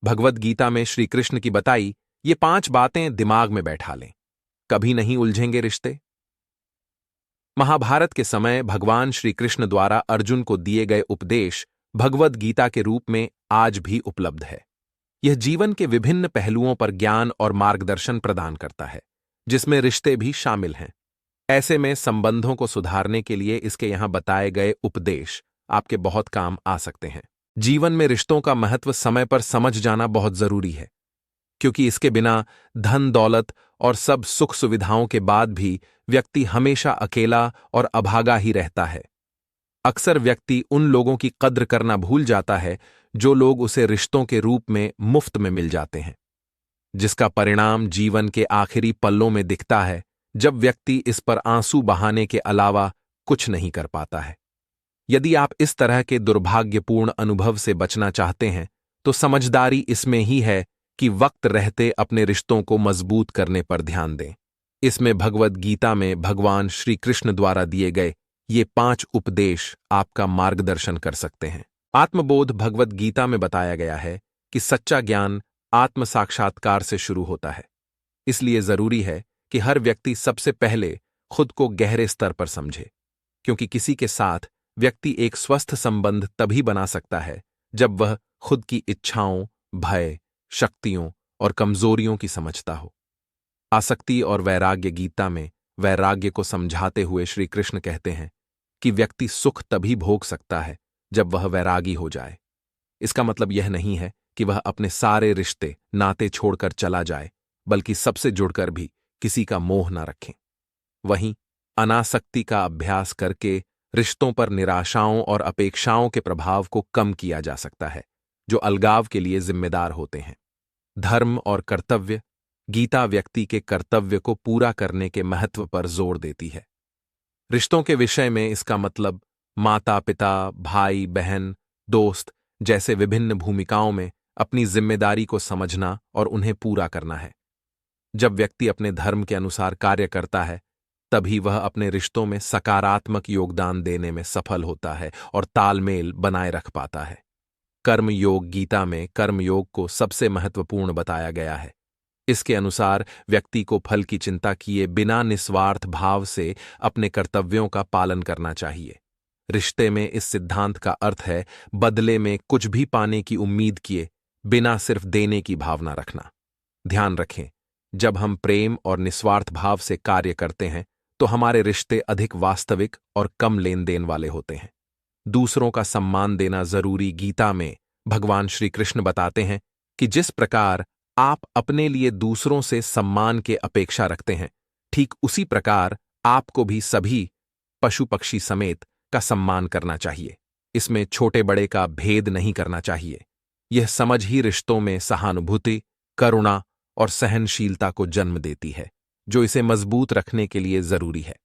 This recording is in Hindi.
भगवद गीता में श्री कृष्ण की बताई ये 5 बातें दिमाग में बैठा लें, कभी नहीं उलझेंगे रिश्ते। महाभारत के समय भगवान श्री कृष्ण द्वारा अर्जुन को दिए गए उपदेश भगवद गीता के रूप में आज भी उपलब्ध है। यह जीवन के विभिन्न पहलुओं पर ज्ञान और मार्गदर्शन प्रदान करता है, जिसमें रिश्ते भी शामिल हैं। ऐसे में संबंधों को सुधारने के लिए इसके यहां बताए गए उपदेश आपके बहुत काम आ सकते हैं। जीवन में रिश्तों का महत्व समय पर समझ जाना बहुत जरूरी है, क्योंकि इसके बिना धन दौलत और सब सुख सुविधाओं के बाद भी व्यक्ति हमेशा अकेला और अभागा ही रहता है। अक्सर व्यक्ति उन लोगों की कद्र करना भूल जाता है जो लोग उसे रिश्तों के रूप में मुफ्त में मिल जाते हैं, जिसका परिणाम जीवन के आखिरी पल्लों में दिखता है, जब व्यक्ति इस पर आंसू बहाने के अलावा कुछ नहीं कर पाता है। यदि आप इस तरह के दुर्भाग्यपूर्ण अनुभव से बचना चाहते हैं, तो समझदारी इसमें ही है कि वक्त रहते अपने रिश्तों को मजबूत करने पर ध्यान दें। इसमें भगवद गीता में भगवान श्री कृष्ण द्वारा दिए गए ये 5 उपदेश आपका मार्गदर्शन कर सकते हैं। आत्मबोध भगवद गीता में बताया गया है कि सच्चा ज्ञान आत्म साक्षात्कार से शुरू होता है। इसलिए जरूरी है कि हर व्यक्ति सबसे पहले खुद को गहरे स्तर पर समझे, क्योंकि किसी के साथ व्यक्ति एक स्वस्थ संबंध तभी बना सकता है जब वह खुद की इच्छाओं, भय, शक्तियों और कमजोरियों की समझता हो। आसक्ति और वैराग्य गीता में वैराग्य को समझाते हुए श्री कृष्ण कहते हैं कि व्यक्ति सुख तभी भोग सकता है जब वह वैरागी हो जाए। इसका मतलब यह नहीं है कि वह अपने सारे रिश्ते नाते छोड़कर चला जाए, बल्कि सबसे जुड़कर भी किसी का मोह न रखें। वहीं अनासक्ति का अभ्यास करके रिश्तों पर निराशाओं और अपेक्षाओं के प्रभाव को कम किया जा सकता है, जो अलगाव के लिए जिम्मेदार होते हैं। धर्म और कर्तव्य गीता व्यक्ति के कर्तव्य को पूरा करने के महत्व पर जोर देती है। रिश्तों के विषय में इसका मतलब माता पिता, भाई बहन, दोस्त जैसे विभिन्न भूमिकाओं में अपनी जिम्मेदारी को समझना और उन्हें पूरा करना है। जब व्यक्ति अपने धर्म के अनुसार कार्य करता है, तभी वह अपने रिश्तों में सकारात्मक योगदान देने में सफल होता है और तालमेल बनाए रख पाता है। कर्म योग गीता में कर्म योग को सबसे महत्वपूर्ण बताया गया है। इसके अनुसार व्यक्ति को फल की चिंता किए बिना निस्वार्थ भाव से अपने कर्तव्यों का पालन करना चाहिए। रिश्ते में इस सिद्धांत का अर्थ है बदले में कुछ भी पाने की उम्मीद किए बिना सिर्फ देने की भावना रखना। ध्यान रखें, जब हम प्रेम और निस्वार्थ भाव से कार्य करते हैं तो हमारे रिश्ते अधिक वास्तविक और कम लेन देन वाले होते हैं। दूसरों का सम्मान देना जरूरी गीता में भगवान श्री कृष्ण बताते हैं कि जिस प्रकार आप अपने लिए दूसरों से सम्मान के अपेक्षा रखते हैं, ठीक उसी प्रकार आपको भी सभी पशु पक्षी समेत का सम्मान करना चाहिए। इसमें छोटे बड़े का भेद नहीं करना चाहिए। यह समझ ही रिश्तों में सहानुभूति, करुणा और सहनशीलता को जन्म देती है, जो इसे मजबूत रखने के लिए जरूरी है।